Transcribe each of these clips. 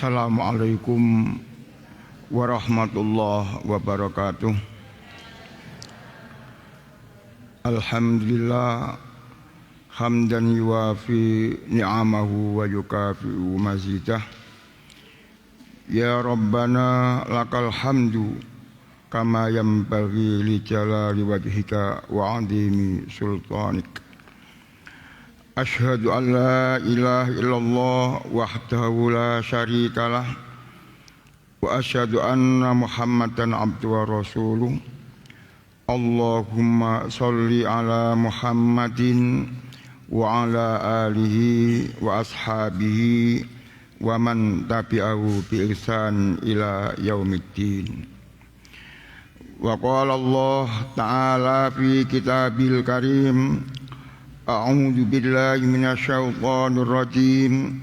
Assalamualaikum warahmatullahi wabarakatuh. Alhamdulillah hamdan yuwafi ni'amahu wa yukafi'u mazidah. Ya Rabbana lakal hamdu kama yanbaghi li jalali wajhika wa 'azimi sultanik. Asyhadu an la ilaha illallah wahdahu la syarikalah wa asyhadu anna Muhammadan abduhu wa rasuluh. Allahumma sholli ala Muhammadin wa ala alihi wa ashabihi wa man tabi'ahu bi ihsan ila yaumiddin. Wa qala Allah ta'ala fi kitabil karim, a'udzu billahi minasyaitonir rajim.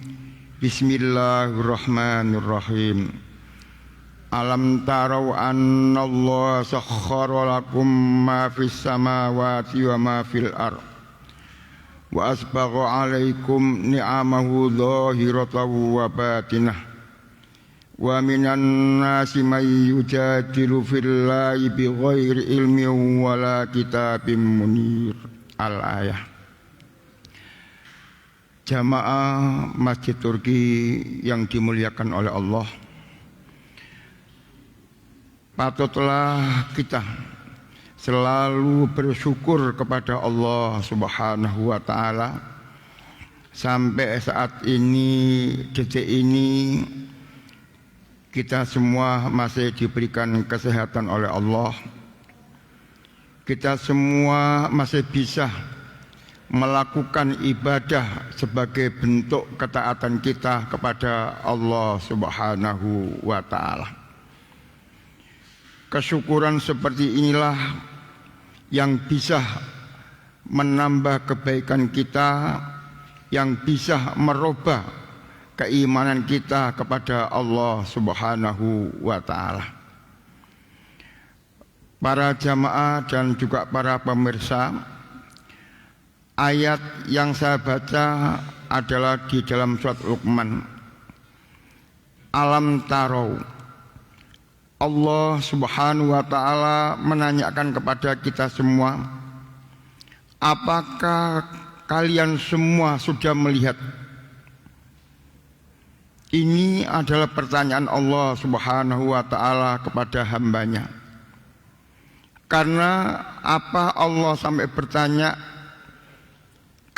Bismillahirrahmanirrahim. Alam tarau annallaha sakhkhara lakum ma fis samawati wa ma fil ardh wa asbagha 'alaikum ni'amahu dhahiratan wa batinah wa minan nasi may yujadilu fillahi bighairi ilmin wala kitabim munir. Al-ayah. Jamaah Masjid Turki yang dimuliakan oleh Allah, patutlah kita selalu bersyukur kepada Allah Subhanahu wa ta'ala. Sampai saat ini, detik ini, kita semua masih diberikan kesehatan oleh Allah. Kita semua masih bisa melakukan ibadah sebagai bentuk ketaatan kita kepada Allah Subhanahu wa ta'ala. Kesyukuran seperti inilah yang bisa menambah kebaikan kita, yang bisa merubah keimanan kita kepada Allah Subhanahu wa ta'ala. Para jamaah dan juga para pemirsa, ayat yang saya baca adalah di dalam surat Luqman. Alam tarau, Allah Subhanahu wa ta'ala menanyakan kepada kita semua, apakah kalian semua sudah melihat? Ini adalah pertanyaan Allah Subhanahu wa ta'ala kepada hambanya. Karena apa Allah sampai bertanya?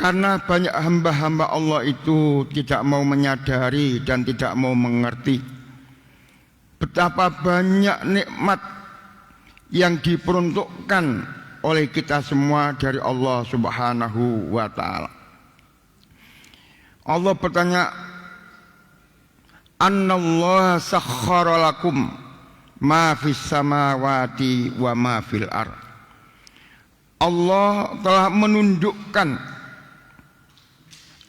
Karena banyak hamba-hamba Allah itu tidak mau menyadari dan tidak mau mengerti betapa banyak nikmat yang diperuntukkan oleh kita semua dari Allah Subhanahu wa ta'ala. Allah bertanya, Annallaha sakhkhara lakum ma fis samawati wa ma fil ardh. Allah telah menundukkan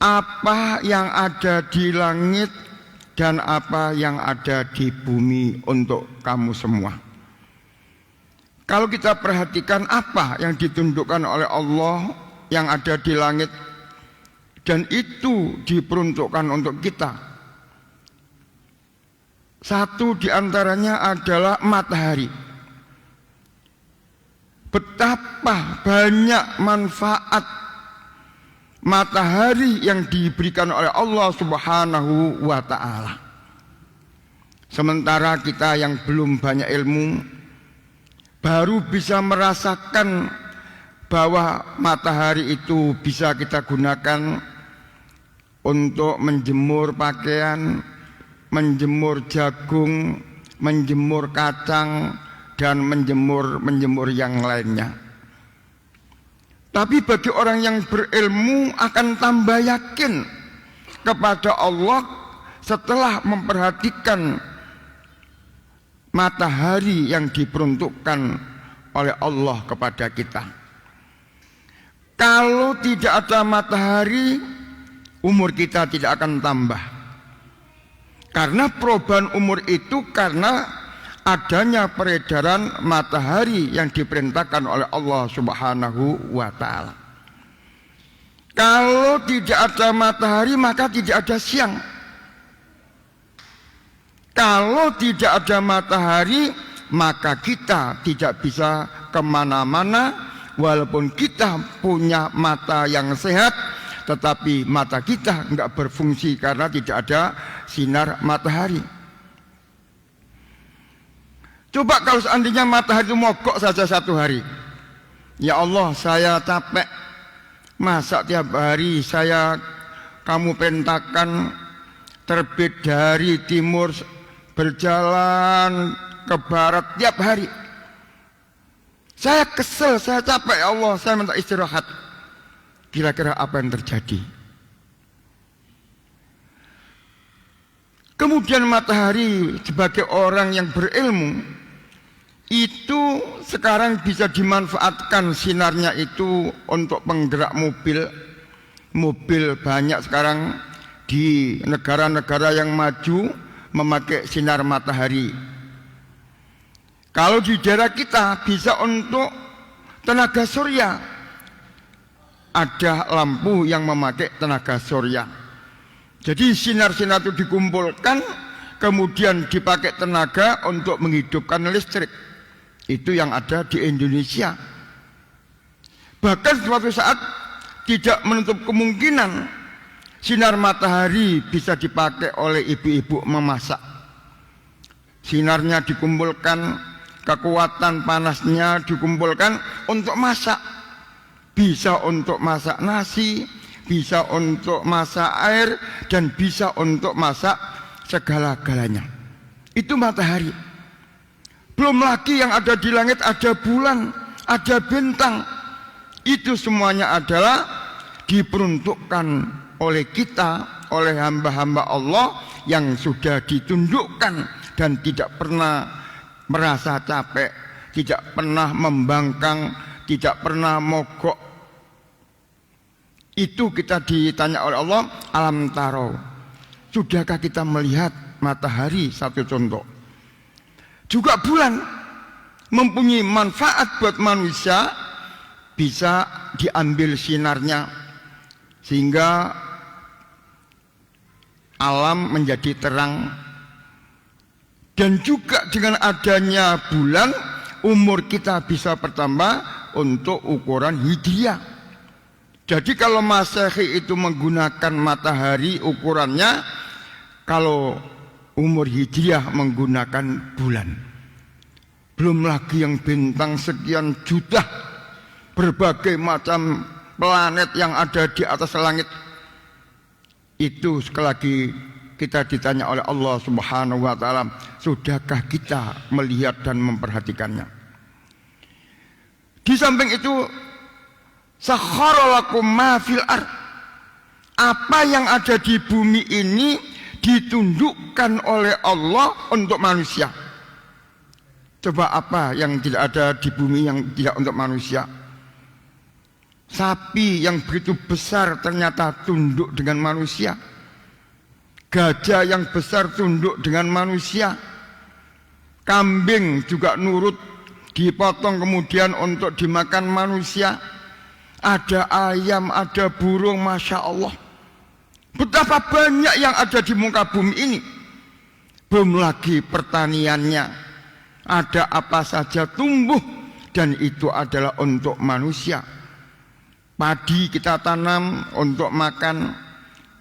apa yang ada di langit dan apa yang ada di bumi untuk kamu semua. Kalau kita perhatikan apa yang ditundukkan oleh Allah yang ada di langit dan itu diperuntukkan untuk kita. Satu di antaranya adalah matahari. Betapa banyak manfaat matahari yang diberikan oleh Allah Subhanahu wa ta'ala. Sementara kita yang belum banyak ilmu baru bisa merasakan bahwa matahari itu bisa kita gunakan untuk menjemur pakaian, menjemur jagung, menjemur kacang, dan menjemur yang lainnya. Tapi bagi orang yang berilmu akan tambah yakin kepada Allah setelah memperhatikan matahari yang diperuntukkan oleh Allah kepada kita. Kalau tidak ada matahari, umur kita tidak akan tambah. Karena perubahan umur itu karena adanya peredaran matahari yang diperintahkan oleh Allah Subhanahu wa ta'ala. Kalau tidak ada matahari maka tidak ada siang. Kalau tidak ada matahari, maka kita tidak bisa kemana-mana. Walaupun kita punya mata yang sehat, tetapi mata kita enggak berfungsi karena tidak ada sinar matahari. Coba kalau seandainya matahari itu mogok saja satu hari. Ya Allah, saya capek, masa tiap hari kamu pentakan terbit dari timur berjalan ke barat tiap hari. Saya kesel, saya capek, ya Allah, saya minta istirahat. Kira-kira apa yang terjadi? Kemudian matahari sebagai orang yang berilmu itu sekarang bisa dimanfaatkan sinarnya itu untuk penggerak mobil. Mobil banyak sekarang di negara-negara yang maju memakai sinar matahari. Kalau di daerah kita bisa untuk tenaga surya. Ada lampu yang memakai tenaga surya. Jadi sinar-sinar itu dikumpulkan, kemudian dipakai tenaga untuk menghidupkan listrik. Itu yang ada di Indonesia. Bahkan suatu saat tidak menutup kemungkinan sinar matahari bisa dipakai oleh ibu-ibu memasak. Sinarnya dikumpulkan, kekuatan panasnya dikumpulkan untuk masak. Bisa untuk masak nasi, bisa untuk masak air, dan bisa untuk masak segala-galanya. Itu matahari. Belum lagi yang ada di langit, ada bulan, ada bintang. Itu semuanya adalah diperuntukkan oleh kita, oleh hamba-hamba Allah yang sudah ditundukkan dan tidak pernah merasa capek, tidak pernah membangkang, tidak pernah mogok. Itu kita ditanya oleh Allah, alam taro, sudahkah kita melihat matahari? Satu contoh. Juga bulan mempunyai manfaat buat manusia, bisa diambil sinarnya sehingga alam menjadi terang. Dan juga dengan adanya bulan, umur kita bisa bertambah untuk ukuran hijriah. Jadi kalau Masehi itu menggunakan matahari ukurannya, kalau umur hijriah menggunakan bulan. Belum lagi yang bintang sekian juta, berbagai macam planet yang ada di atas langit. Itu sekali lagi kita ditanya oleh Allah Subhanahu wa taala, sudahkah kita melihat dan memperhatikannya? Di samping itu, sakhkhara lakum ma fil ard. Apa yang ada di bumi ini ditundukkan oleh Allah untuk manusia. Coba apa yang tidak ada di bumi yang tidak untuk manusia? Sapi yang begitu besar ternyata tunduk dengan manusia. Gajah yang besar tunduk dengan manusia. Kambing juga nurut, dipotong kemudian untuk dimakan manusia. Ada ayam, ada burung, Masya Allah. Betapa banyak yang ada di muka bumi ini. Belum lagi pertaniannya. Ada apa saja tumbuh, dan itu adalah untuk manusia. Padi kita tanam untuk makan,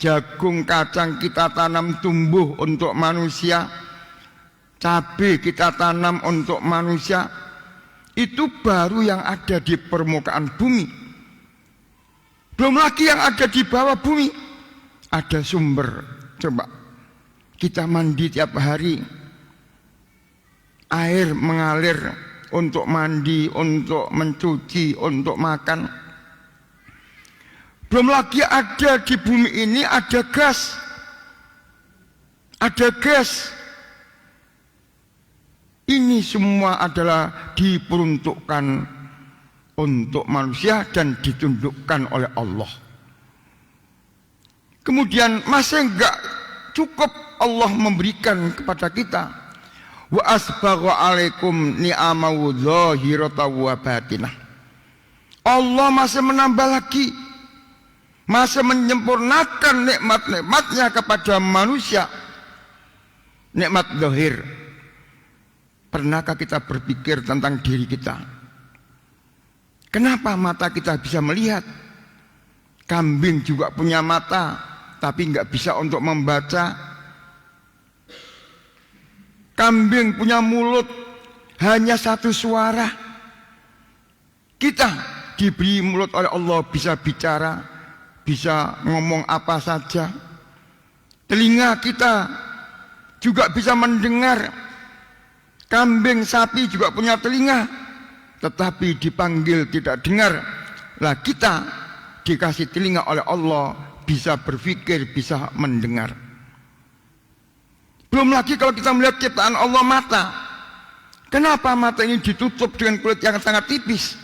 jagung, kacang kita tanam tumbuh untuk manusia, cabai kita tanam untuk manusia. Itu baru yang ada di permukaan bumi. Belum lagi yang ada di bawah bumi. Ada sumber. Coba kita mandi tiap hari, air mengalir untuk mandi, untuk mencuci, untuk makan. Belum lagi ada di bumi ini ada gas. Ada gas. Ini semua adalah diperuntukkan untuk manusia dan ditundukkan oleh Allah. Kemudian masih enggak cukup Allah memberikan kepada kita. Wa asbagha alaikum ni'amahu dzahiratan wa batinah. Allah masih menambah lagi, masih menyempurnakan nikmat-nikmatnya kepada manusia. nikmat zahir. Pernahkah kita berpikir tentang diri kita? Kenapa mata kita bisa melihat? Kambing juga punya mata, tapi nggak bisa untuk membaca. Kambing punya mulut, hanya satu suara. Kita diberi mulut oleh Allah, bisa bicara, bisa ngomong apa saja. Telinga kita juga bisa mendengar. Kambing, sapi juga punya telinga, tetapi dipanggil tidak dengar. Lah kita dikasih telinga oleh Allah, bisa berpikir, bisa mendengar. Belum lagi kalau kita melihat ciptaan Allah, mata. Kenapa mata ini ditutup dengan kulit yang sangat tipis?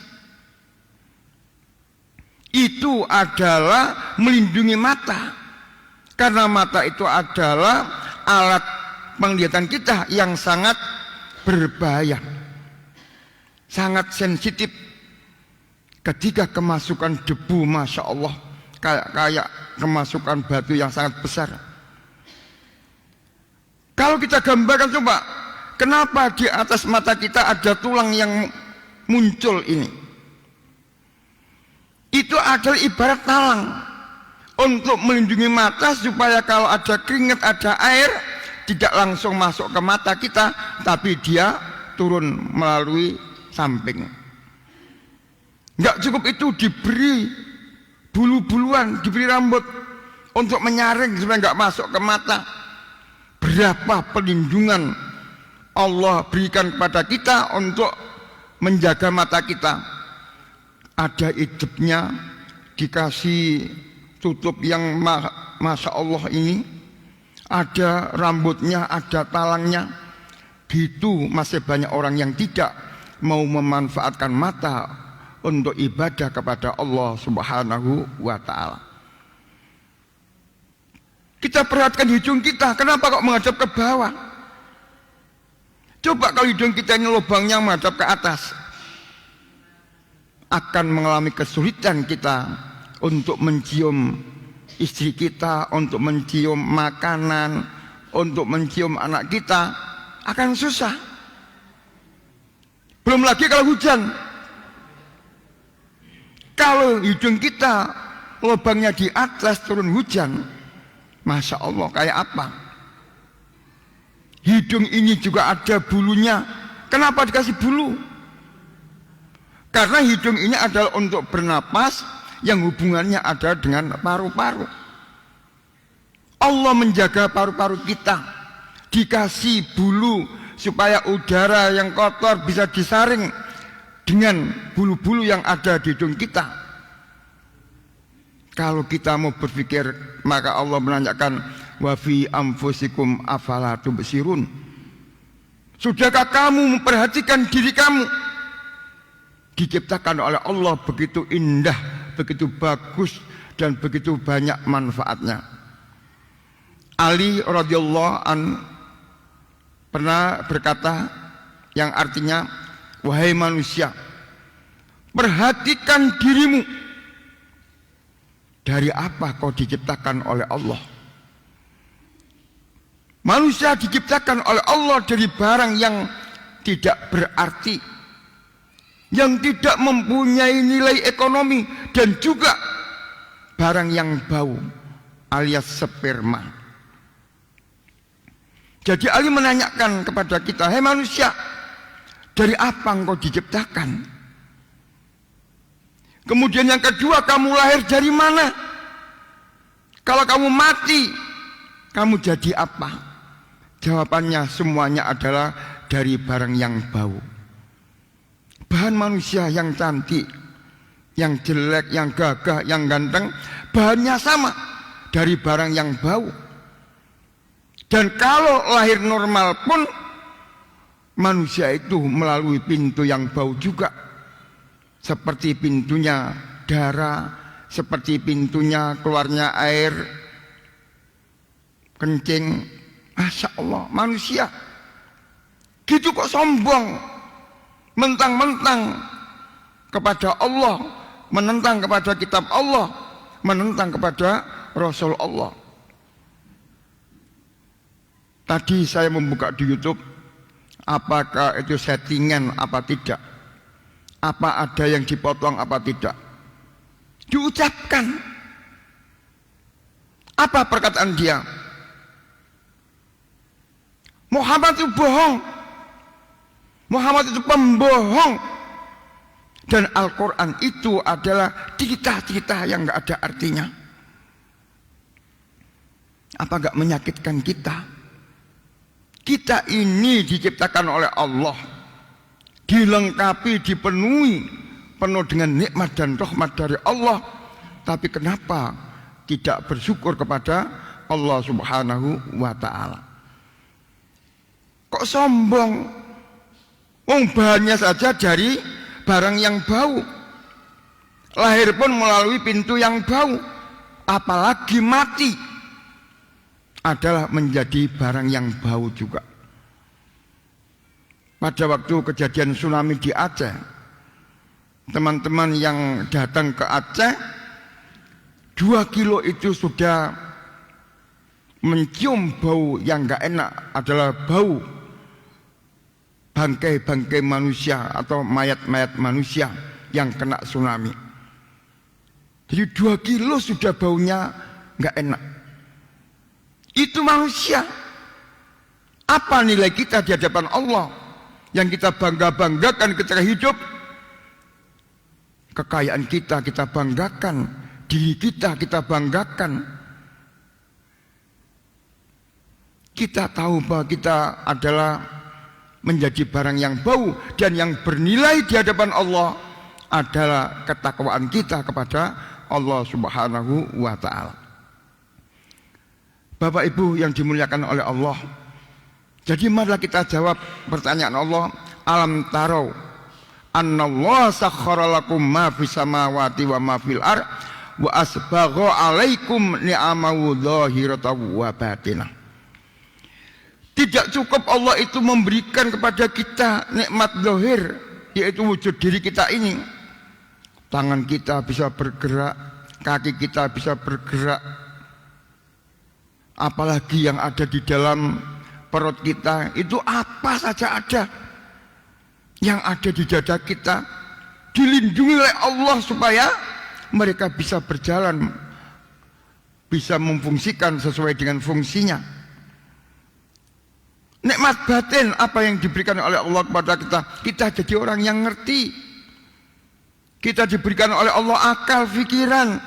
Itu adalah melindungi mata. Karena mata itu adalah alat penglihatan kita yang sangat berbahaya, sangat sensitif. Ketika kemasukan debu, Masya Allah, kayak kemasukan batu yang sangat besar. Kalau kita gambarkan coba, kenapa di atas mata kita ada tulang yang muncul ini? Itu adalah ibarat talang untuk melindungi mata, supaya kalau ada keringat, ada air, tidak langsung masuk ke mata kita, tapi dia turun melalui samping. Enggak cukup itu, diberi bulu-buluan, diberi rambut untuk menyaring supaya enggak masuk ke mata. Berapa perlindungan Allah berikan kepada kita untuk menjaga mata kita. Ada hidupnya, dikasih tutup yang Masya Allah ini, ada rambutnya, ada talangnya. Gitu masih banyak orang yang tidak mau memanfaatkan mata untuk ibadah kepada Allah Subhanahu wa ta'ala. Kita perhatikan hidung kita, kenapa kok menghadap ke bawah? Coba kalau hidung kita ini lubangnya menghadap ke atas, akan mengalami kesulitan kita untuk mencium istri kita, untuk mencium makanan, untuk mencium anak kita, akan susah. Belum lagi kalau hujan. Kalau hidung kita lubangnya di atas, turun hujan, Masya Allah, kayak apa? Hidung ini juga ada bulunya. Kenapa dikasih bulu? Karena hidung ini adalah untuk bernapas, yang hubungannya ada dengan paru-paru. Allah menjaga paru-paru kita, dikasih bulu supaya udara yang kotor bisa disaring dengan bulu-bulu yang ada di hidung kita. Kalau kita mau berpikir, maka Allah menanyakan, wa fi anfusikum afala tubsirun. Sudahkah kamu memperhatikan diri kamu? Diciptakan oleh Allah begitu indah, begitu bagus, dan begitu banyak manfaatnya. Ali radhiyallahu an pernah berkata yang artinya, wahai manusia, perhatikan dirimu. Dari apa kau diciptakan oleh Allah? Manusia diciptakan oleh Allah dari barang yang tidak berarti, yang tidak mempunyai nilai ekonomi, dan juga barang yang bau alias sperma. Jadi Ali menanyakan kepada kita, hei manusia, dari apa engkau diciptakan? Kemudian yang kedua, kamu lahir dari mana? Kalau kamu mati, kamu jadi apa? Jawabannya semuanya adalah dari barang yang bau. Bahan manusia yang cantik, yang jelek, yang gagah, yang ganteng, bahannya sama, dari barang yang bau. Dan kalau lahir normal pun, manusia itu melalui pintu yang bau juga. Seperti pintunya darah, seperti pintunya keluarnya air kencing. Masya Allah, manusia gitu kok sombong, mentang-mentang kepada Allah, menentang kepada kitab Allah, menentang kepada Rasul Allah. Tadi saya membuka di YouTube, apakah itu settingan apa tidak? Apa ada yang dipotong apa tidak? Diucapkan. Apa perkataan dia? Muhammad itu bohong. Muhammad itu pembohong. Dan Al-Quran itu adalah cerita-cerita yang gak ada artinya. Apa gak menyakitkan kita? Kita ini diciptakan oleh Allah, dilengkapi, dipenuhi, penuh dengan nikmat dan rahmat dari Allah. Tapi kenapa tidak bersyukur kepada Allah Subhanahu wa ta'ala? Kok sombong? Bahannya saja dari barang yang bau. Lahir pun melalui pintu yang bau. Apalagi mati adalah menjadi barang yang bau juga. Pada waktu kejadian tsunami di Aceh, teman-teman yang datang ke Aceh 2 kilo itu sudah mencium bau yang gak enak, adalah bau bangkai-bangkai manusia atau mayat-mayat manusia yang kena tsunami. Jadi 2 kilo sudah baunya gak enak. Itu manusia. Apa nilai kita di hadapan Allah yang kita bangga-banggakan ketika hidup? Kekayaan kita banggakan, diri kita banggakan. Kita tahu bahwa kita adalah menjadi barang yang bau, dan yang bernilai di hadapan Allah adalah ketakwaan kita kepada Allah Subhanahu wa ta'ala. Bapak Ibu yang dimuliakan oleh Allah, jadi marilah kita jawab pertanyaan Allah. Alam tarau annallaha sakhkhara lakum ma fis samawati wa ma fil ard wa asbagha alaikum ni'amahu dhahiratan wa batinah. Tidak cukup Allah itu memberikan kepada kita nikmat zahir, yaitu wujud diri kita ini. Tangan kita bisa bergerak, kaki kita bisa bergerak. Apalagi yang ada di dalam perut kita, itu apa saja ada. Yang ada di dada kita dilindungi oleh Allah supaya mereka bisa berjalan, bisa memfungsikan sesuai dengan fungsinya. Nikmat batin apa yang diberikan oleh Allah kepada kita? Kita jadi orang yang ngerti. Kita diberikan oleh Allah akal, pikiran.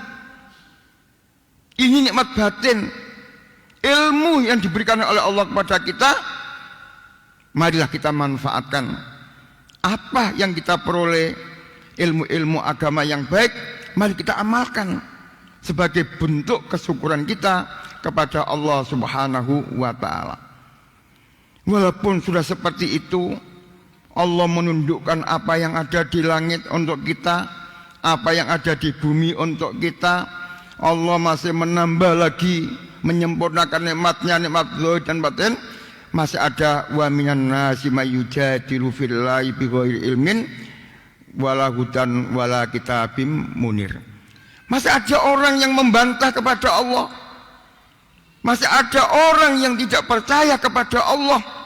Ini nikmat batin. Ilmu yang diberikan oleh Allah kepada kita, marilah kita manfaatkan. Apa yang kita peroleh, ilmu-ilmu agama yang baik, mari kita amalkan sebagai bentuk kesyukuran kita kepada Allah Subhanahu wa ta'ala. Walaupun sudah seperti itu, Allah menundukkan apa yang ada di langit untuk kita, apa yang ada di bumi untuk kita. Allah masih menambah lagi, menyempurnakan nikmatnya, nikmat zahir dan batin. Masih ada wa minan nasi may yujadilu fillahi bighairi ilmin wala hudan wala kitabim munir. Masih ada orang yang membantah kepada Allah. Masih ada orang yang tidak percaya kepada Allah.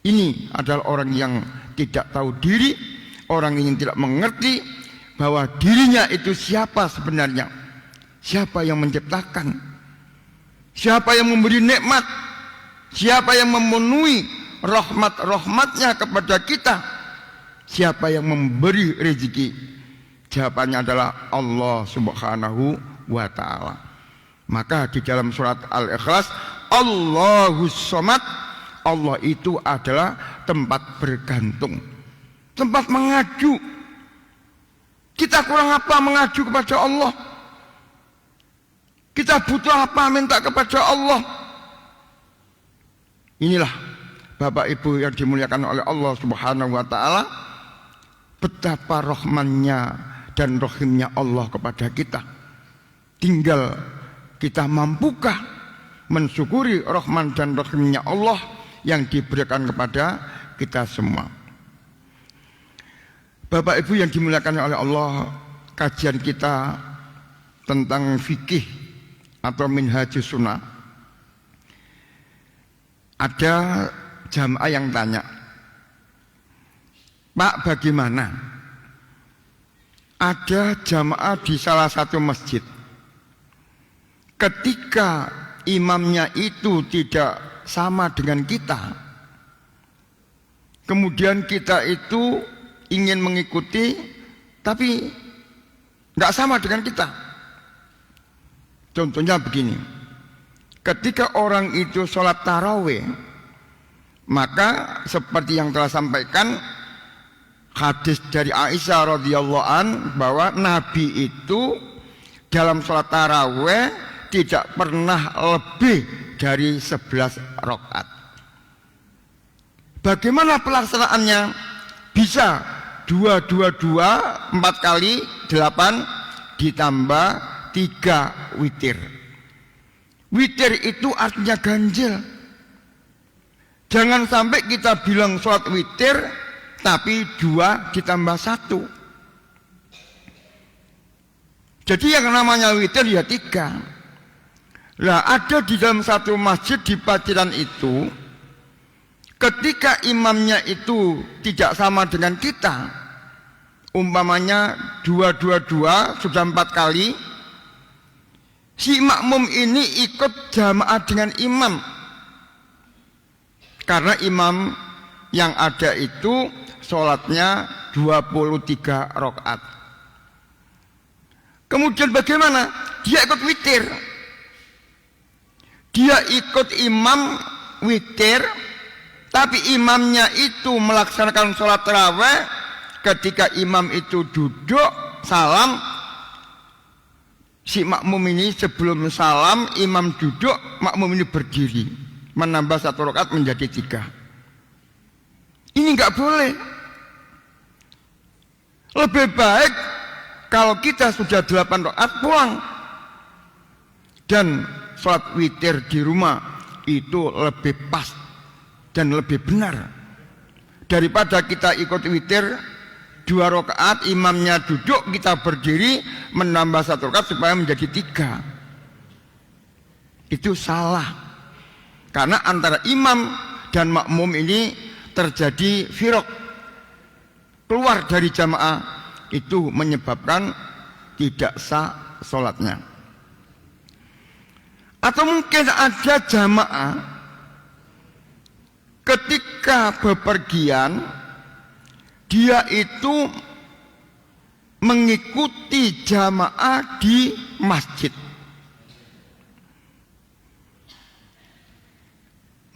Ini adalah orang yang tidak tahu diri, orang yang tidak mengerti bahwa dirinya itu siapa sebenarnya. Siapa yang menciptakan? Siapa yang memberi nikmat? Siapa yang memenuhi rahmat-rahmatnya kepada kita? Siapa yang memberi rezeki? Jawabannya adalah Allah Subhanahu wa ta'ala. Maka di dalam surat Al-Ikhlas, Allahus Somad, Allah itu adalah tempat bergantung, tempat mengaju. Kita kurang apa mengaju kepada Allah? Kita butuh apa minta kepada Allah? Inilah Bapak Ibu yang dimuliakan oleh Allah Subhanahu wa ta'ala, betapa rahmannya dan rahimnya Allah kepada kita. Tinggal kita mampukah mensyukuri rahman dan rahimnya Allah yang diberikan kepada kita semua. Bapak Ibu yang dimuliakan oleh Allah, kajian kita tentang fikih atau minhajus sunnah ada jamaah yang tanya, Pak, bagaimana? Ada jamaah di salah satu masjid. Ketika imamnya itu tidak sama dengan kita, kemudian kita itu ingin mengikuti, tapi nggak sama dengan kita. Contohnya begini, ketika orang itu sholat tarawih, maka seperti yang telah sampaikan hadis dari Aisyah radhiyallahu an, bahwa Nabi itu dalam sholat tarawih tidak pernah lebih dari 11 rakaat. Bagaimana pelaksanaannya? Bisa 2, 4 kali 8 ditambah 3 witir. Witir itu artinya ganjil. Jangan sampai kita bilang sholat witir tapi 2 ditambah 1. Jadi yang namanya witir ya 3. Lah ada di dalam satu masjid di Paciran itu, ketika imamnya itu tidak sama dengan kita, umpamanya 2, sudah 4 kali, si makmum ini ikut jamaah dengan imam. Karena imam yang ada itu sholatnya 23 rakaat. Kemudian bagaimana? Dia ikut witir. Dia ikut imam witir, tapi imamnya itu melaksanakan sholat tarawih. Ketika imam itu duduk salam, si makmum ini sebelum salam imam duduk, makmum ini berdiri, menambah 1 rakaat menjadi 3. Ini nggak boleh. Lebih baik kalau kita sudah 8 rakaat pulang, dan sholat witir di rumah itu lebih pas dan lebih benar daripada kita ikut witir 2 rakaat, imamnya duduk, kita berdiri menambah 1 rakaat supaya menjadi 3. Itu salah, karena antara imam dan makmum ini terjadi firaq, keluar dari jamaah, itu menyebabkan tidak sah sholatnya. Atau mungkin ada jamaah ketika bepergian, dia itu mengikuti jamaah di masjid.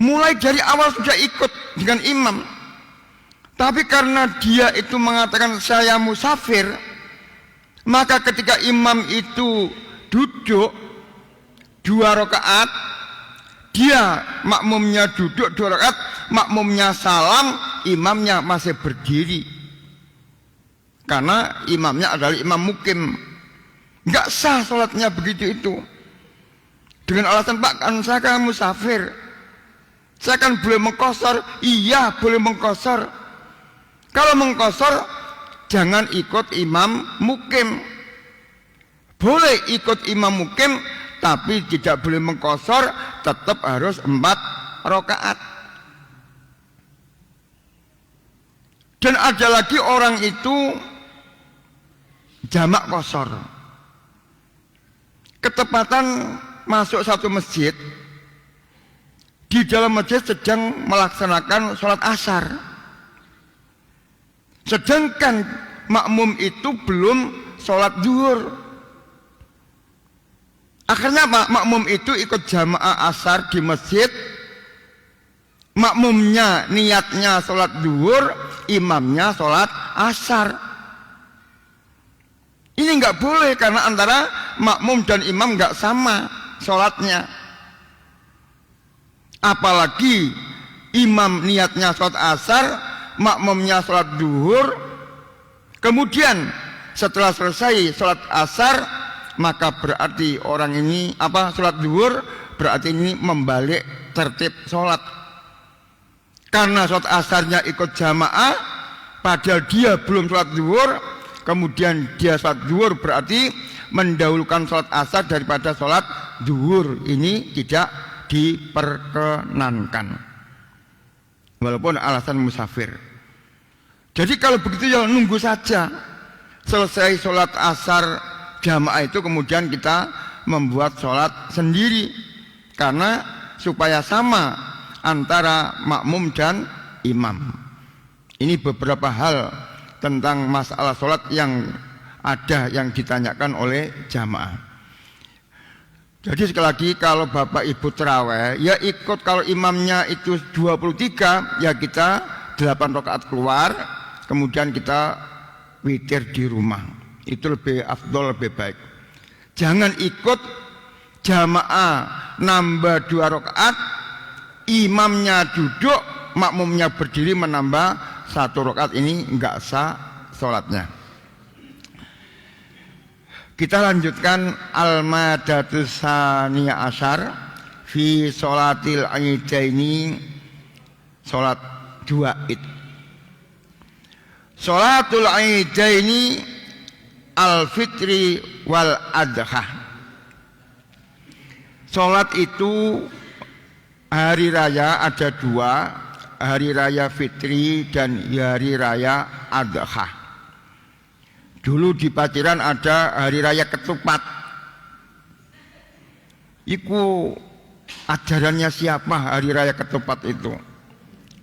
Mulai dari awal sudah ikut dengan imam, tapi karena dia itu mengatakan saya musafir, maka ketika imam itu duduk 2 rakaat, dia makmumnya duduk 2 rakaat, makmumnya salam, imamnya masih berdiri. Karena imamnya adalah imam mukim, nggak sah sholatnya begitu itu. Dengan alasan, Pak, kan saya kan musafir, saya kan boleh mengqashar. Iya, boleh mengqashar. Kalau mengqashar, jangan ikut imam mukim. Boleh ikut imam mukim, tapi tidak boleh mengqashar, tetap harus 4 rakaat. Dan ada lagi orang itu jamak qashar. Ketepatan masuk satu masjid, di dalam masjid sedang melaksanakan sholat asar, sedangkan makmum itu belum sholat zuhur. Akhirnya makmum itu ikut jamaah asar di masjid, makmumnya niatnya sholat zuhur, imamnya sholat asar. Ini nggak boleh, karena antara makmum dan imam nggak sama sholatnya. Apalagi imam niatnya sholat asar, makmumnya sholat zuhur, kemudian setelah selesai sholat asar, maka berarti orang ini sholat zuhur, berarti ini membalik tertib sholat. Karena sholat asarnya ikut jamaah, padahal dia belum sholat zuhur, kemudian dia sholat zuhur, berarti mendahulukan sholat asar daripada sholat zuhur. Ini tidak diperkenankan. walaupun alasan musafir. Jadi kalau begitu ya nunggu saja selesai sholat asar jamaah itu, kemudian kita membuat sholat sendiri, karena supaya sama antara makmum dan imam. Ini beberapa hal tentang masalah sholat yang ada yang ditanyakan oleh jamaah. Jadi sekali lagi, kalau bapak ibu terawih ya ikut, kalau imamnya itu 23 ya kita 8 rakaat keluar, kemudian kita witir di rumah. Itu lebih afdol, lebih baik. Jangan ikut jamaah nambah 2 rakaat, imamnya duduk, makmumnya berdiri menambah 1 rakaat, ini enggak sah sholatnya. Kita lanjutkan al-madatus saniyah asyar fi sholatil idaini, sholat 2 id. Sholatul idaini al-fitri wal adha. Sholat itu hari raya ada 2, hari raya fitri dan hari raya adha. Dulu di Paciran ada hari raya ketupat. Iku ajarannya siapa hari raya ketupat itu?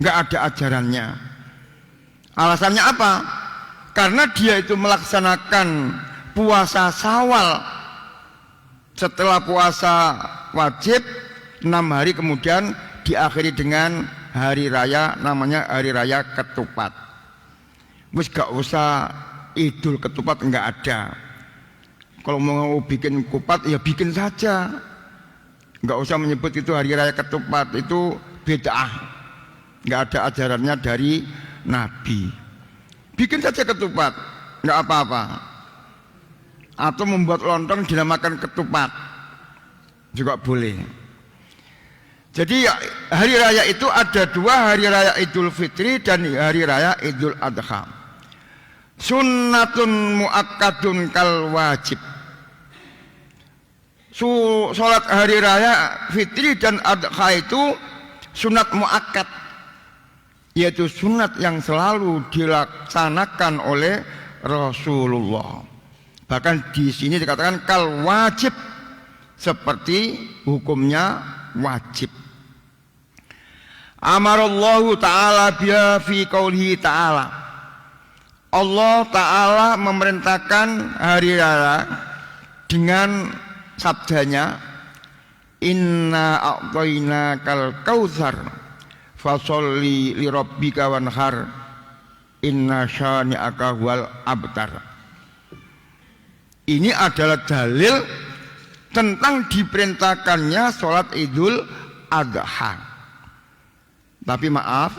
Enggak ada ajarannya. Alasannya apa? Karena dia itu melaksanakan puasa Syawal. Setelah puasa wajib 6 hari, kemudian diakhiri dengan hari raya, namanya hari raya ketupat. Wis gak usah Idul ketupat, enggak ada. Kalau mau bikin kupat ya bikin saja, enggak usah menyebut itu hari raya ketupat. Itu bid'ah, enggak ada ajarannya dari Nabi. Bikin saja ketupat, enggak apa-apa. Atau membuat lontong dinamakan ketupat juga boleh. Jadi hari raya itu ada 2, hari raya Idul Fitri dan hari raya Idul Adha. Sunnatun muakkadun kal wajib. Sholat hari raya fitri dan adha itu sunat muakkad, yaitu sunat yang selalu dilaksanakan oleh Rasulullah. Bahkan di sini dikatakan kal wajib, seperti hukumnya wajib. Amarallahu ta'ala biha fi qaulihi ta'ala. Allah Ta'ala memerintahkan hari raya dengan sabdanya, inna a'tainakal kautsar fasholli li rabbika wanhar inna syani'aka wal abtar. Ini adalah dalil tentang diperintahkannya sholat Idul Adha. Tapi maaf,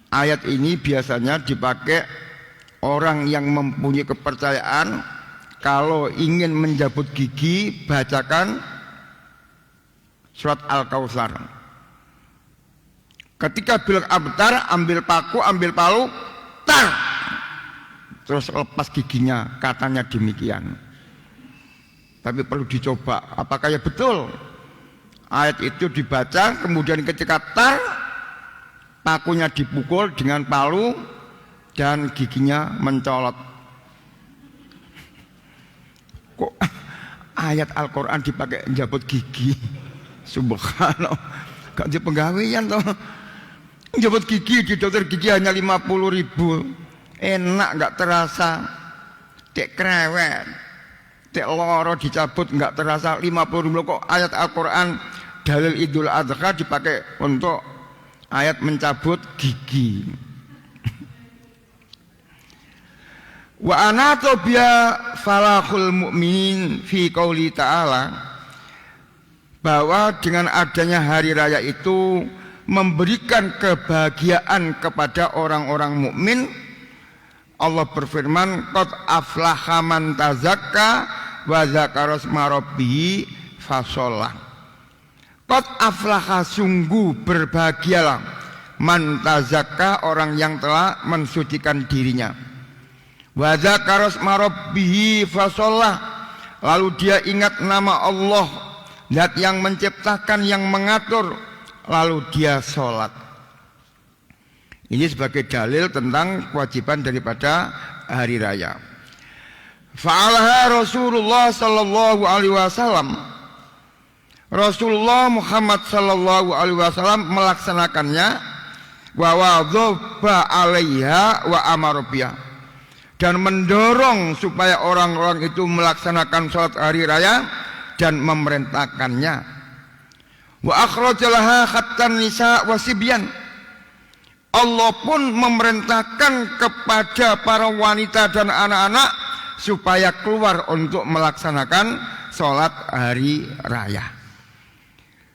ayat ini biasanya dipakai orang yang mempunyai kepercayaan kalau ingin menjabut gigi bacakan surat Al-Kautsar. Ketika bilang abtar, ambil paku, ambil palu, tar, terus lepas giginya, katanya demikian. Tapi perlu dicoba, apakah ya betul ayat itu dibaca, kemudian ketika tar, pakunya dipukul dengan palu dan giginya mencolot. Kok ayat Al-Quran dipakai jabut gigi? Subhanallah, gak di penggawean toh. Jabut gigi di dokter gigi hanya 50.000. Enak gak terasa. Tek krewet, tek loro dicabut gak terasa 50.000. Kok ayat Al-Quran dalil Idul Adha dipakai untuk ayat mencabut gigi? Wa anatu biya falahul mu'minin fi qauli ta'ala, bahwa dengan adanya hari raya itu memberikan kebahagiaan kepada orang-orang mukmin. Allah berfirman, qad aflaha man tazakka wa dzakara isma rabbih fashollah. Qad aflaha, sungguh berbahagialah, man tazakka, orang yang telah mensucikan dirinya, wa dzakara isma rabbih fashollah, lalu dia ingat nama Allah, zat yang menciptakan, yang mengatur, lalu dia sholat. Ini sebagai dalil tentang kewajiban daripada hari raya. Fa'alaha Rasulullah sallallahu alaihi wasallam. Rasulullah Muhammad sallallahu alaihi wasallam melaksanakannya wa wadhaba 'alaiha wa amara biha, dan mendorong supaya orang-orang itu melaksanakan salat hari raya dan memerintahkannya. Wa akhrajalaha khattan nisa wa sibyan. Allah pun memerintahkan kepada para wanita dan anak-anak supaya keluar untuk melaksanakan sholat hari raya.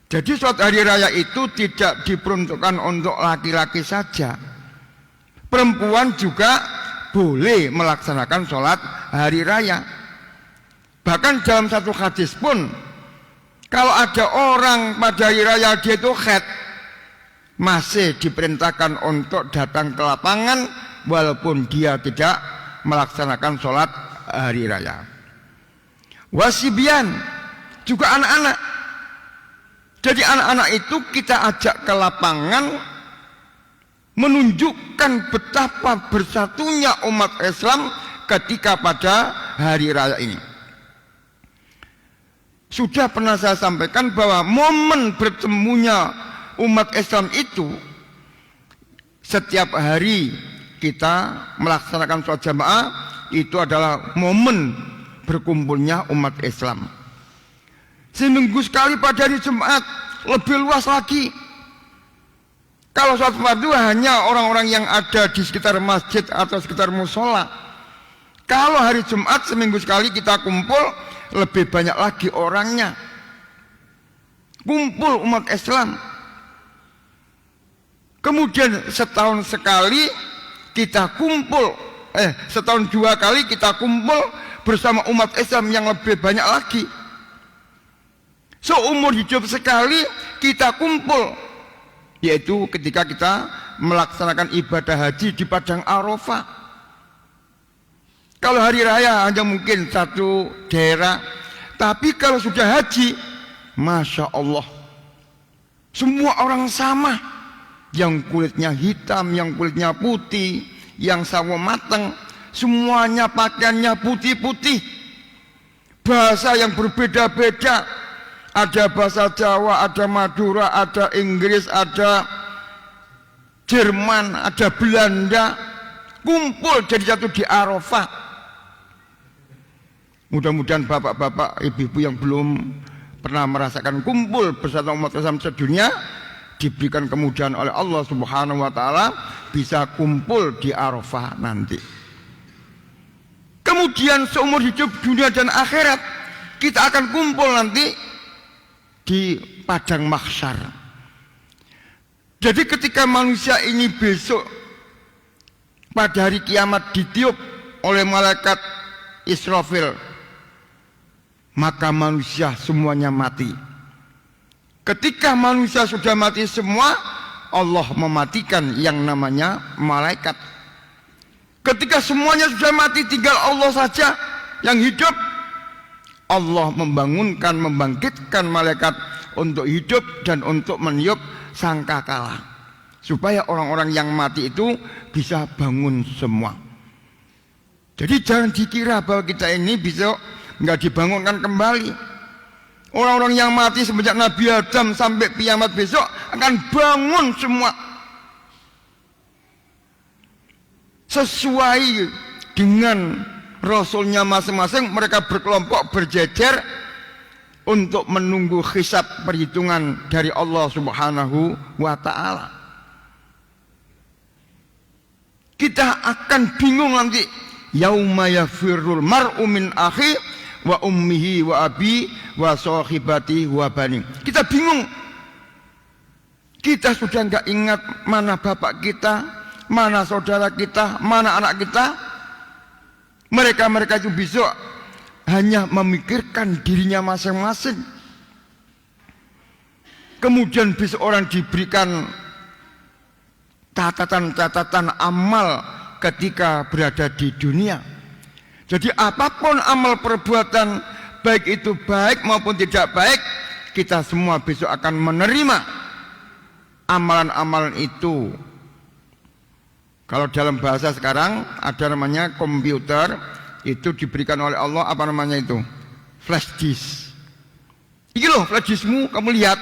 Jadi sholat hari raya itu tidak diperuntukkan untuk laki-laki saja. Perempuan juga boleh melaksanakan sholat hari raya. Bahkan dalam satu hadis pun, kalau ada orang pada hari raya dia itu haid, masih diperintahkan untuk datang ke lapangan walaupun dia tidak melaksanakan sholat hari raya. Wasibian juga anak-anak. Jadi anak-anak itu kita ajak ke lapangan, menunjukkan betapa bersatunya umat Islam ketika pada hari raya ini. Sudah pernah saya sampaikan bahwa momen bertemunya umat Islam itu setiap hari kita melaksanakan sholat jamaah, itu adalah momen berkumpulnya umat Islam. Seminggu sekali pada hari Jumat, lebih luas lagi. Kalau sholat fardu hanya orang-orang yang ada di sekitar masjid atau sekitar musola. Kalau hari Jumat seminggu sekali kita kumpul, lebih banyak lagi orangnya. Kumpul umat Islam. Kemudian setahun sekali kita kumpul, setahun 2 kali kita kumpul bersama umat Islam yang lebih banyak lagi. Seumur hidup sekali kita kumpul, yaitu ketika kita melaksanakan ibadah haji di Padang Arafah. Kalau hari raya hanya mungkin satu daerah, tapi kalau sudah haji, Masya Allah, semua orang sama. Yang kulitnya hitam, yang kulitnya putih, yang sawo mateng, semuanya pakaiannya putih-putih. Bahasa yang berbeda-beda. Ada bahasa Jawa, ada Madura, ada Inggris, ada Jerman, ada Belanda. Kumpul jadi satu di Arafah. Mudah-mudahan bapak-bapak, ibu-ibu yang belum pernah merasakan kumpul bersama umat Islam sedunia, diberikan kemudahan oleh Allah Subhanahu wa taala bisa kumpul di Arafah nanti. Kemudian seumur hidup dunia dan akhirat kita akan kumpul nanti di padang mahsyar. Jadi ketika manusia ini besok pada hari kiamat ditiup oleh malaikat Israfil, maka manusia semuanya mati. Ketika manusia sudah mati semua, Allah mematikan yang namanya malaikat. Ketika semuanya sudah mati, tinggal Allah saja yang hidup, Allah membangunkan, membangkitkan malaikat untuk hidup dan untuk meniup sangkakala, supaya orang-orang yang mati itu bisa bangun semua. Jadi jangan dikira bahwa kita ini bisa nggak dibangunkan kembali. Orang-orang yang mati semenjak Nabi Adam sampai kiamat besok akan bangun semua sesuai dengan rasulnya masing-masing. Mereka berkelompok berjejer untuk menunggu hisab, perhitungan dari Allah Subhanahu wa ta'ala. Kita akan bingung nanti, yauma yafirrul mar'u min akhi wa ummihi wa abi wa sahibati wa bani. Kita bingung. Kita sudah enggak ingat mana bapak kita, mana saudara kita, mana anak kita. Mereka itu besok hanya memikirkan dirinya masing-masing. Kemudian besok orang diberikan catatan-catatan amal ketika berada di dunia. Jadi apapun amal perbuatan, baik itu baik maupun tidak baik, kita semua besok akan menerima amalan-amalan itu Kalau dalam bahasa sekarang ada namanya komputer, itu diberikan oleh Allah apa namanya itu? Flash disk. Iki loh flash diskmu, kamu lihat.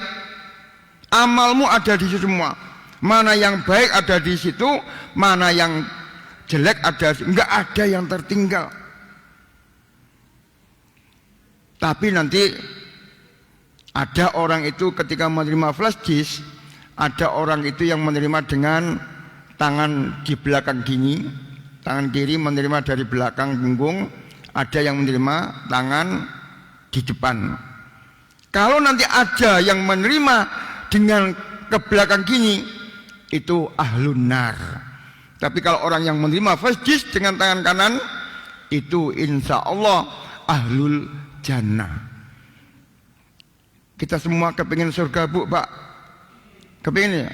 Amalmu ada di situ semua. Mana yang baik ada di situ, mana yang jelek ada, enggak ada yang tertinggal. Tapi nanti ada orang itu ketika menerima flash disk, ada orang itu yang menerima dengan tangan di belakang gini, tangan kiri menerima dari belakang punggung, ada yang menerima tangan di depan. Kalau nanti ada yang menerima dengan ke belakang gini, itu ahlun nar. Tapi kalau orang yang menerima flash disk dengan tangan kanan, itu insya Allah ahlul jannah. Kita semua kepingin surga, Bu, Pak? Kepingin ya?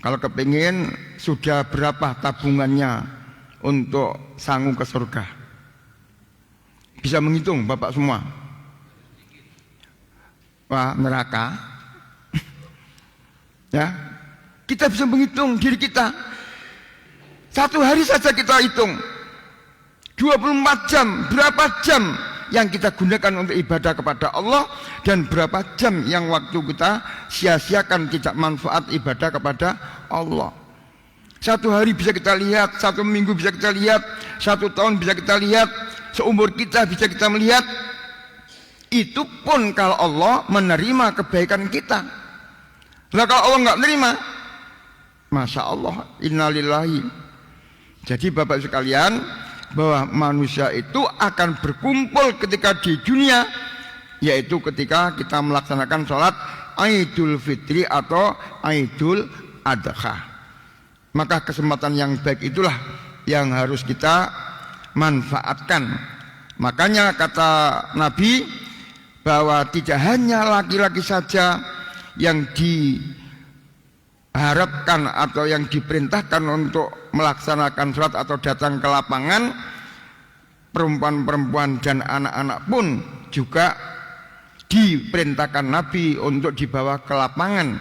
Kalau kepingin, sudah berapa tabungannya untuk sanggup ke surga? Bisa menghitung Bapak semua? Wah, neraka. Ya, kita bisa menghitung diri kita. Satu hari saja kita hitung 24 jam, berapa jam yang kita gunakan untuk ibadah kepada Allah, dan berapa jam yang waktu kita sia-siakan tidak manfaat ibadah kepada Allah. Satu hari bisa kita lihat, satu minggu bisa kita lihat, satu tahun bisa kita lihat, seumur kita bisa kita melihat. Itu pun kalau Allah menerima kebaikan kita. Nah kalau Allah nggak menerima, Masya Allah, innalillahi. Jadi Bapak sekalian, bahwa manusia itu akan berkumpul ketika di dunia, yaitu ketika kita melaksanakan sholat Idul Fitri atau Idul Adha. Maka kesempatan yang baik itulah yang harus kita manfaatkan. Makanya kata Nabi bahwa tidak hanya laki-laki saja yang diharapkan atau yang diperintahkan untuk melaksanakan sholat atau datang ke lapangan, perempuan-perempuan dan anak-anak pun juga diperintahkan Nabi untuk dibawa ke lapangan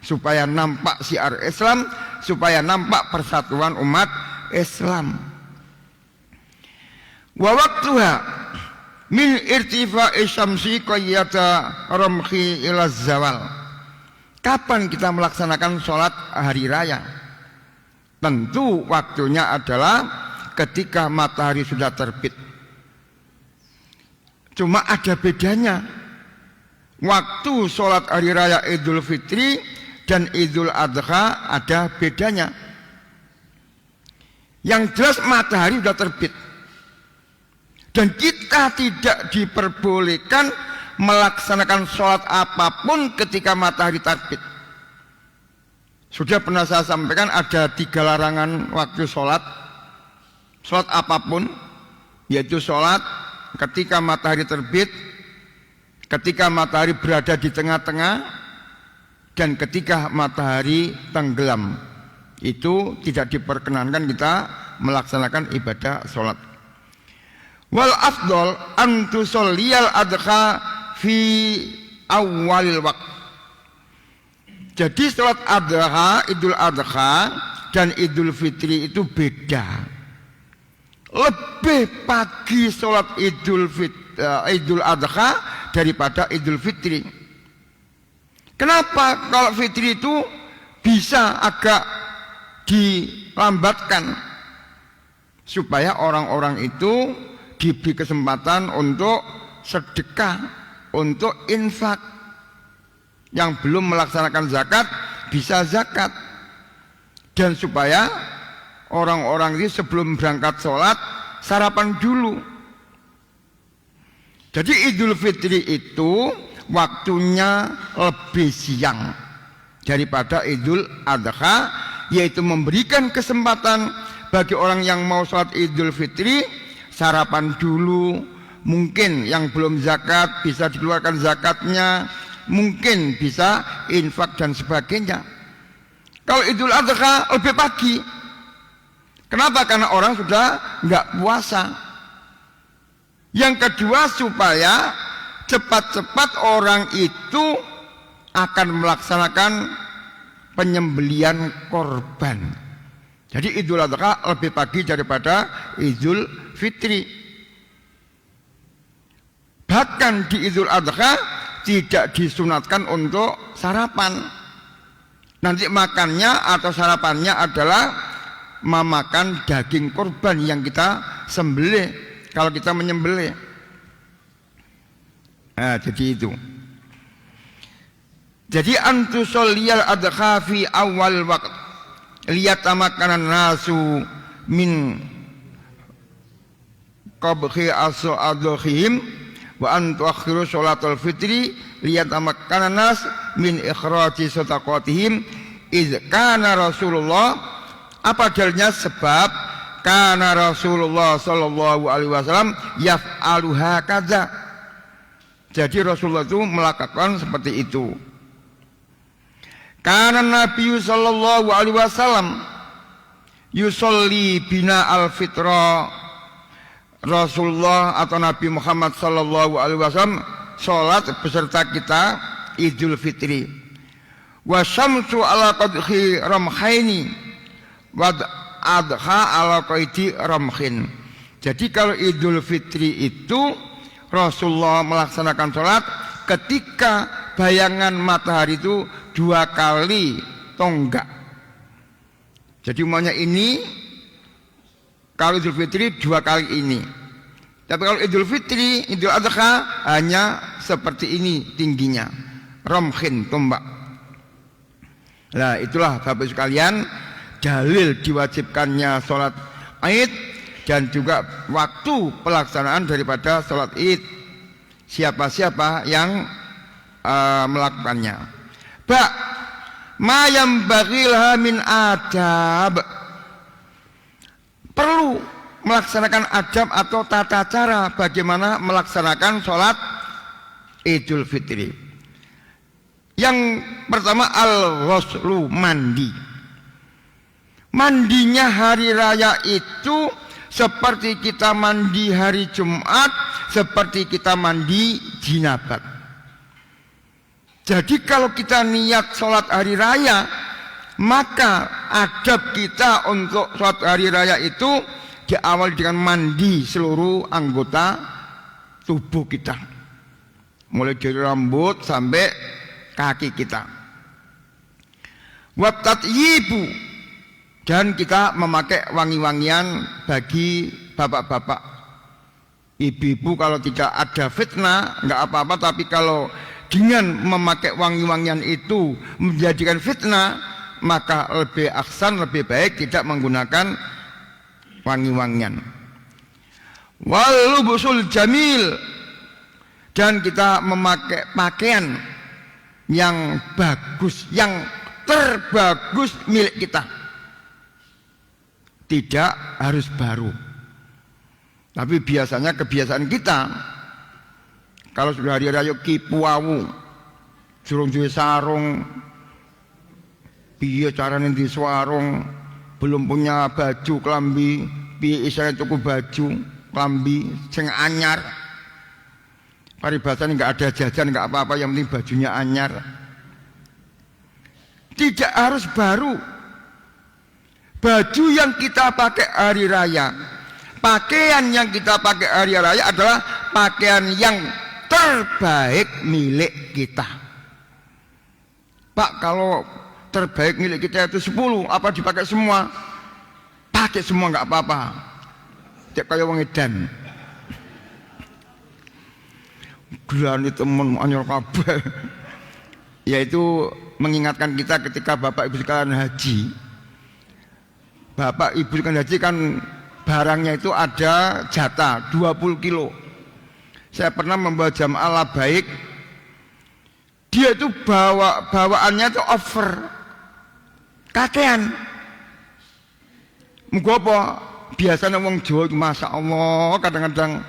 supaya nampak syiar Islam, supaya nampak persatuan umat Islam. Wa waqtuha min irtifa'i syamsi qayyata ramhi ila zawal. Kapan kita melaksanakan sholat hari raya? Tentu waktunya adalah ketika matahari sudah terbit. Cuma ada bedanya. Waktu sholat hari raya Idul Fitri dan Idul Adha ada bedanya. Yang jelas matahari sudah terbit. Dan kita tidak diperbolehkan melaksanakan sholat apapun ketika matahari terbit. Sudah pernah saya sampaikan ada 3 larangan waktu sholat. Sholat apapun, yaitu sholat ketika matahari terbit, ketika matahari berada di tengah-tengah, dan ketika matahari tenggelam. Itu tidak diperkenankan kita melaksanakan ibadah sholat. Wal afdol antu sholiyal adha fi awalil waqt. Jadi sholat adha, Idul Adha dan Idul Fitri itu beda. Lebih pagi sholat Idul Adha daripada Idul Fitri. Kenapa kalau Fitri itu bisa agak dilambatkan? Supaya orang-orang itu diberi kesempatan untuk sedekah, untuk infak. Yang belum melaksanakan zakat bisa zakat. Dan supaya orang-orang ini sebelum berangkat sholat sarapan dulu. Jadi Idul Fitri itu waktunya lebih siang daripada Idul Adha, yaitu memberikan kesempatan bagi orang yang mau sholat Idul Fitri sarapan dulu. Mungkin yang belum zakat bisa dikeluarkan zakatnya, mungkin bisa infak dan sebagainya. Kalau Idul Adha lebih pagi. Kenapa? Karena orang sudah nggak puasa. Yang kedua, supaya cepat-cepat orang itu akan melaksanakan penyembelian korban. Jadi Idul Adha lebih pagi daripada Idul Fitri. Bahkan di Idul Adha tidak disunatkan untuk sarapan. Nanti makannya atau sarapannya adalah memakan daging kurban yang kita sembelih kalau kita menyembelih. Nah, jadi itu. Jadi antusalliyal adha fi awal waqt liyatamakkana nasu min qabhi as-adhihim wa an tuakhiru sholatul fitri liyatamakkana nas min ikhraji sadaqatihim iz kana Rasulullah, apa dalilnya? Sebab kana Rasulullah sallallahu alaihi wasallam yaf'alu hakadza. Jadi Rasulullah itu melakukan seperti itu. Kana Nabi sallallahu alaihi wasallam yusolli bina al-fitra. Rasulullah atau Nabi Muhammad sallallahu alaihi wasallam salat beserta kita Idul Fitri. Wa syamsu ala qadhi ramhaini wa adha ala qaidi ramhin. Jadi kalau Idul Fitri itu Rasulullah melaksanakan salat ketika bayangan matahari itu 2 kali tonggak. Jadi umumnya ini kalau Idul Fitri 2 kali ini. Tapi kalau Idul Fitri, Idul Adha hanya seperti ini tingginya. Ramhin, tombak. Nah, itulah Bapak sekalian dalil diwajibkannya sholat Id dan juga waktu pelaksanaan daripada sholat Id. Siapa-siapa yang melakukannya. Ma yambaghilaha min adab. Perlu melaksanakan adab atau tata cara bagaimana melaksanakan sholat Idul Fitri. Yang pertama al-ghuslu, mandi. Mandinya hari raya itu seperti kita mandi hari Jumat, seperti kita mandi jinabat. Jadi kalau kita niat sholat hari raya, maka adab kita untuk sholat hari raya itu diawali dengan mandi seluruh anggota tubuh kita, mulai dari rambut sampai kaki kita. Wa tatyibu, dan kita memakai wangi-wangian bagi bapak-bapak. Ibu-ibu kalau tidak ada fitnah nggak apa-apa, tapi kalau dengan memakai wangi-wangian itu menjadikan fitnah, maka lebih ahsan, lebih baik tidak menggunakan wangi-wangian. Wal lubusul jamil, dan kita memakai pakaian yang bagus, yang terbagus milik kita. Tidak harus baru. Tapi biasanya kebiasaan kita, kalau sudah hari raya kipuawu, durung duwe sarung, piye carane di sarung, belum punya baju klambi, piye isane tuku baju klambi sing anyar. Paribasan enggak ada jajan, enggak apa-apa, yang penting bajunya anyar. Tidak harus baru. Baju yang kita pakai hari raya, pakaian yang kita pakai hari raya adalah pakaian yang terbaik milik kita. Pak, kalau terbaik milik kita itu 10, apa dipakai semua? Pakai semua enggak apa-apa. Cek kaya wong edan. Gelani temen anyar kabeh. Yaitu mengingatkan kita ketika Bapak Ibu sekalian haji. Bapak Ibu sekalian haji kan barangnya itu ada jatah 20 kilo. Saya pernah membawa jamaah baik. Dia itu bawaannya itu over. Kakean. Muga apa? Biasanya wong Jawa itu Masya Allah kadang-kadang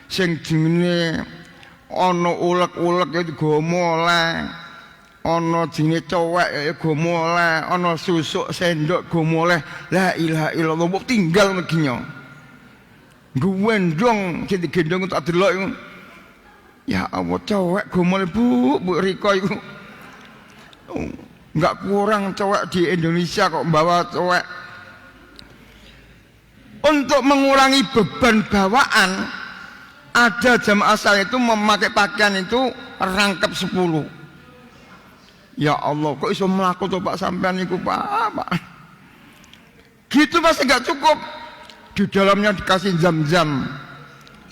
sing jenenge ana ulek-ulek itu gomoleh, ana jenenge cowek ya gomoleh, ana susuk sendok gomoleh. La ilaha illallah, mbok tinggal meginya. Gendong sing digendong tak delok iku. Ya Allah, cowek gomoleh Bu Riko iku. Enggak kurang cowek di Indonesia kok bawa cowek Untuk mengurangi beban bawaan, ada jamaah saya itu memakai pakaian itu rangkap 10. Ya Allah, kok iso melaku tuh Pak sampean niku Pak. Gitu masih gak cukup. Di dalamnya dikasih jam-jam.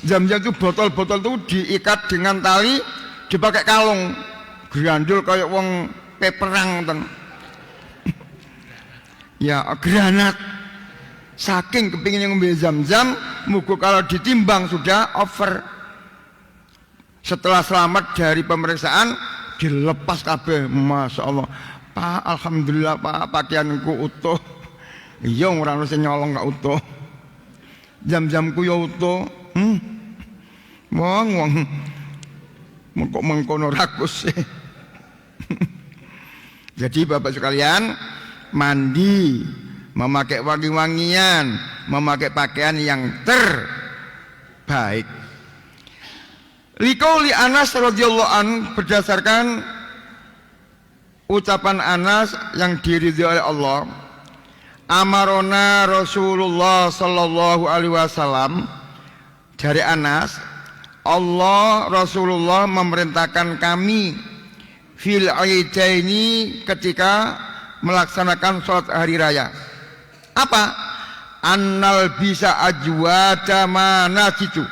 Jam-jam itu botol-botol itu diikat dengan tali, dipakai kalung, grandul kayak wong peperang ten. Ya granat. Saking kepingin ngombe jam-jam, mugo kalau ditimbang sudah over. Setelah selamat dari pemeriksaan, dilepas kabeh. Masya Allah, Pak, alhamdulillah Pak, pakaianku utuh. Iya, ora ono sing nyolong gak utuh. Jam-jamku ya utuh. Wong kok mengkono rakus. Jadi Bapak sekalian, mandi, memakai wangi-wangian, memakai pakaian yang terbaik. Liqauli Anas radhiyallahu an, berdasarkan ucapan Anas yang diridhoi oleh Allah, amarona Rasulullah sallallahu alaihi wasallam, dari Anas, Allah Rasulullah memerintahkan kami fil aidaini, ketika melaksanakan sholat hari raya. Apa? Annal bisa ajwada manasitu,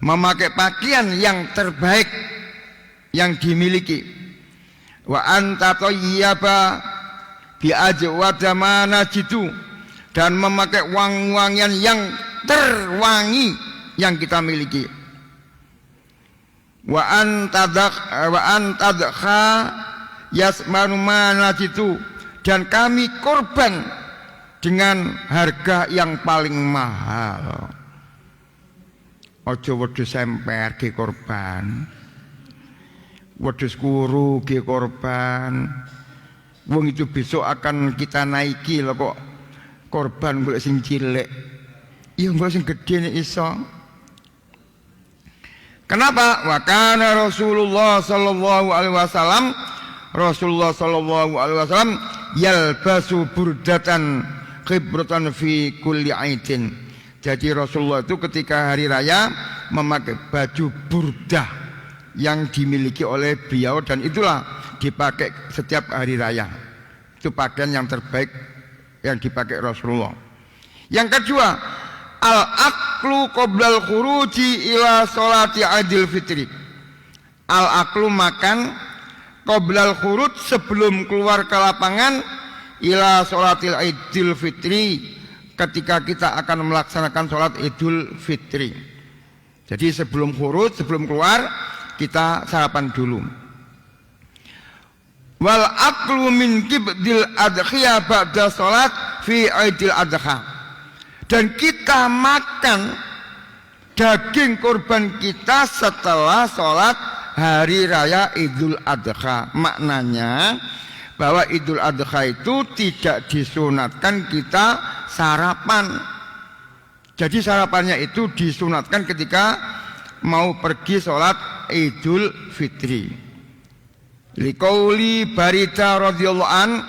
memakai pakaian yang terbaik yang dimiliki. Wa anta thayyaba bi ajwada manasitu, dan memakai wangi-wangian yang terwangi yang kita miliki. Wa antadkha yasmanu manasitu, dan kami korban dengan harga yang paling mahal. Ojo wedhus semper ge korban, wedhus kuru ge korban. Wong itu besok akan kita naiki lho, kok korban golek sing cilik. Iya golek sing gedhe nek iso. Kenapa? Wa kana Rasulullah sallallahu alaihi wasallam, Rasulullah sallallahu alaihi wasallam yalbasu burdatan khibratan fi kulli aidin. Jadi Rasulullah itu ketika hari raya memakai baju burdah yang dimiliki oleh beliau, dan itulah dipakai setiap hari raya. Itu pakaian yang terbaik yang dipakai Rasulullah. Yang kedua, al-aklu qoblal khuruji ila sholati Idul Fitri. Al-aklu makan qoblal khuruj, sebelum keluar ke lapangan, ila sholatil Idul Fitri, ketika kita akan melaksanakan sholat Idul Fitri. Jadi sebelum khuruj, sebelum keluar, kita sarapan dulu. Wal aklu min kibdil adkhiyah ba'da sholat fi Idul Adha, dan kita makan daging kurban kita setelah sholat hari raya Idul Adha. Maknanya bahwa Idul Adha itu tidak disunatkan kita sarapan. Jadi sarapannya itu disunatkan ketika mau pergi sholat Idul Fitri. Liqauli Barida radhiyallahu an,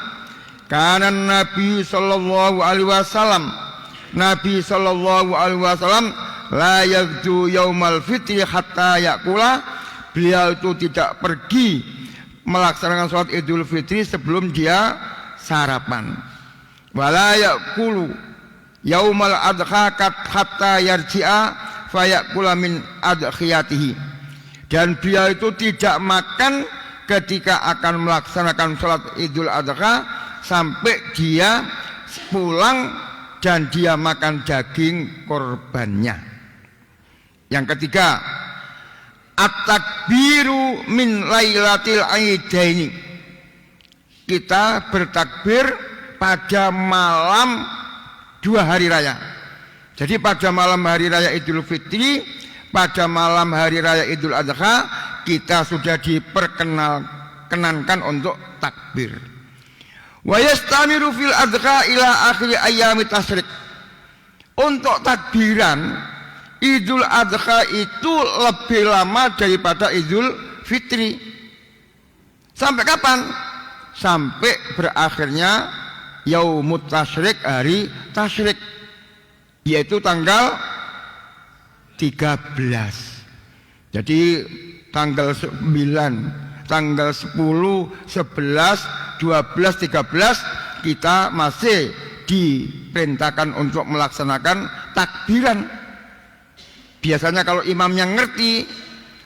kana Nabi sallallahu alaihi wasallam, Nabi sallallahu alaihi wasallam la yaghdu yaumal fitri hatta yakula, beliau itu tidak pergi melaksanakan sholat Idul Fitri sebelum dia sarapan. Wala yakulu yaumal adha hatta yarji'a fayakula min adkhiyatihi, dan beliau itu tidak makan ketika akan melaksanakan sholat Idul Adha sampai dia pulang dan dia makan daging korbannya. Yang ketiga, at-takbiru min lailatil aidaini, kita bertakbir pada malam dua hari raya. Jadi pada malam hari raya Idul Fitri, pada malam hari raya Idul Adha, kita sudah diperkenankan untuk takbir. Wa yastamiru fil adha ila akhir ayyami tasyrik. Untuk takbiran Idul Adha itu lebih lama daripada Idul Fitri. Sampai kapan? Sampai berakhirnya Yaumut Tasyrik, hari tasyrik. yaitu tanggal 13. Jadi tanggal 9, tanggal 10, 11, 12, 13 kita masih diperintahkan untuk melaksanakan takbiran. Biasanya kalau imamnya ngerti,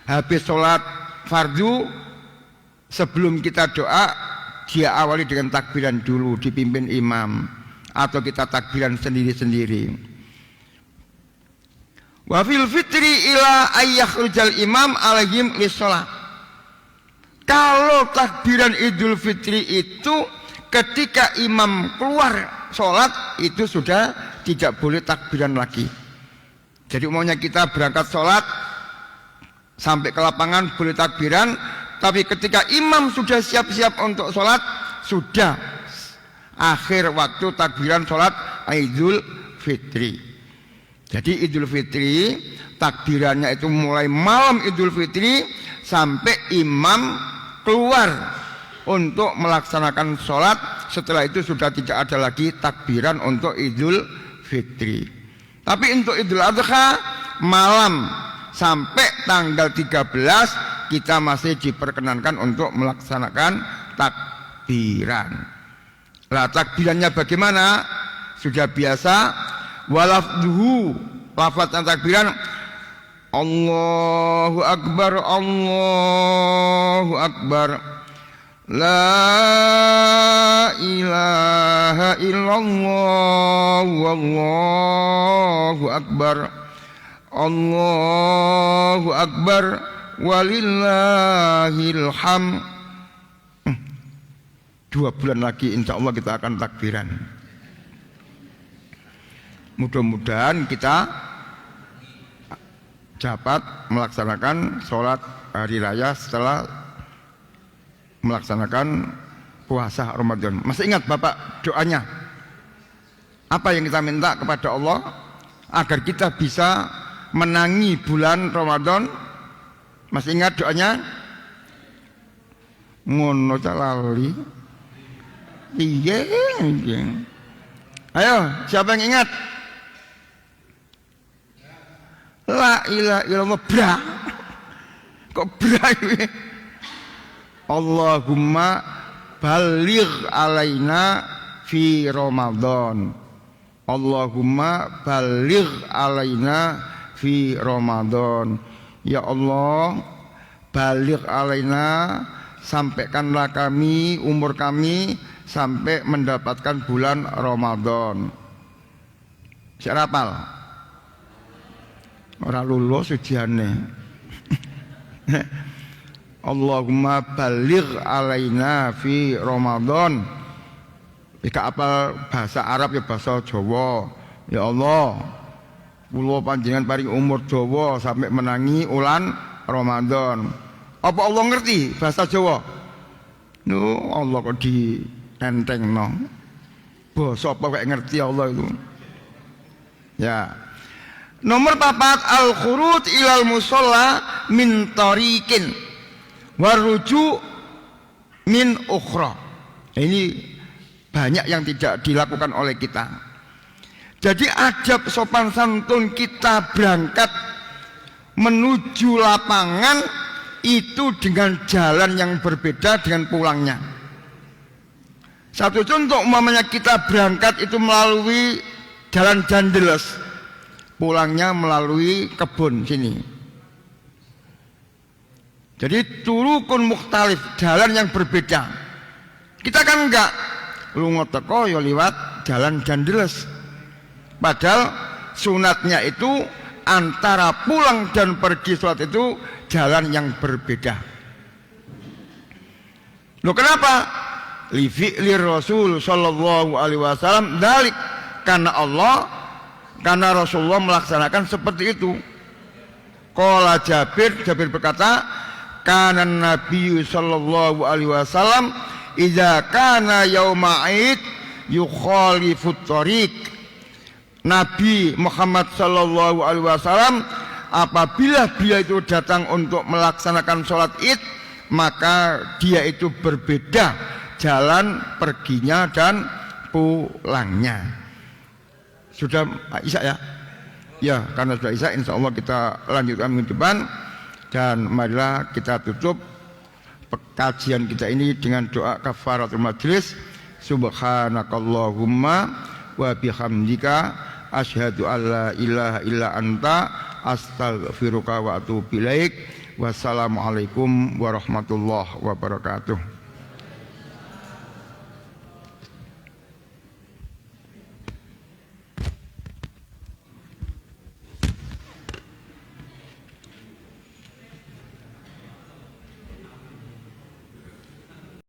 habis sholat fardu, sebelum kita doa, dia awali dengan takbiran dulu, dipimpin imam, atau kita takbiran sendiri-sendiri. Wa fil fitri ila ayyakhrujal imam alaihim lisholah. Kalau takbiran Idul Fitri itu ketika imam keluar sholat, itu sudah tidak boleh takbiran lagi. Jadi umumnya kita berangkat sholat sampai ke lapangan boleh takbiran, tapi ketika imam sudah siap-siap untuk sholat, sudah akhir waktu takbiran sholat Idul Fitri. Jadi Idul Fitri takbirannya itu mulai malam Idul Fitri sampai imam keluar untuk melaksanakan sholat. Setelah itu sudah tidak ada lagi takbiran untuk Idul Fitri. Tapi untuk Idul Adha malam sampai tanggal 13 kita masih diperkenankan untuk melaksanakan takbiran. Lah takbirannya bagaimana? Sudah biasa, walafduhu, lafaz takbiran Allahu Akbar, Allahu Akbar, la ilaha illallah, wallahu akbar, Allahu Akbar, walillahil hamd. 2 bulan lagi insya Allah kita akan takbiran. Mudah-mudahan kita dapat melaksanakan sholat hari raya setelah melaksanakan puasa Ramadan. Masih ingat Bapak doanya? Apa yang kita minta kepada Allah agar kita bisa menangi bulan Ramadan? Masih ingat doanya? Ngono lali. Iya. Ayo, siapa yang ingat? La ilaha illallah, bra. Kok bra ini? Allahumma baligh alaina fi Ramadan. Allahumma baligh alaina fi Ramadan. Ya Allah, baligh alaina, sampaikanlah kami, umur kami sampai mendapatkan bulan Ramadan. Siapa hafal? Ora lulus ujiane. Allahumma baligh alaina fi Ramadan. Jika apal bahasa Arab ya bahasa Jawa. Ya Allah, kula panjenengan paring umur Jawa sampai menangi ulan Ramadan. Apa Allah ngerti bahasa Jawa? Allah kok di entengno. Basa apa kok ngerti Allah itu? Ya. Nomor 4, al-khuruj ilal musalla min tariqin waruju min ukhra. Ini banyak yang tidak dilakukan oleh kita. Jadi adab sopan santun kita berangkat menuju lapangan itu dengan jalan yang berbeda dengan pulangnya. Satu contoh umpamanya kita berangkat itu melalui jalan Jandeles, pulangnya melalui kebun sini. Jadi turukun mukhtalif, jalan yang berbeda. Kita kan enggak lunga teko ya liwat jalan Jandeles. Padahal sunatnya itu antara pulang dan pergi sholat itu jalan yang berbeda. Loh kenapa? Li fi'li Rasul sallallahu alaihi wasallam dalik, karena Allah, karena Rasulullah melaksanakan seperti itu. Qala Jabir berkata, kana Nabi sallallahu alaihi wasallam idza kana yauma Aid yukhalifut thariq. Nabi Muhammad sallallahu alaihi wasallam apabila beliau itu datang untuk melaksanakan sholat Id, maka dia itu berbeda jalan perginya dan pulangnya. Sudah Isya ya? Ya, karena sudah Isya, insya Allah kita lanjutkan minggu depan. Dan marilah kita tutup kajian kita ini dengan doa kafaratul majlis. Subhanakallahumma wa bihamdika asyhadu alla ilaha illa anta astaghfiruka wa atubu ilaik. Wassalamualaikum warahmatullahi wabarakatuh.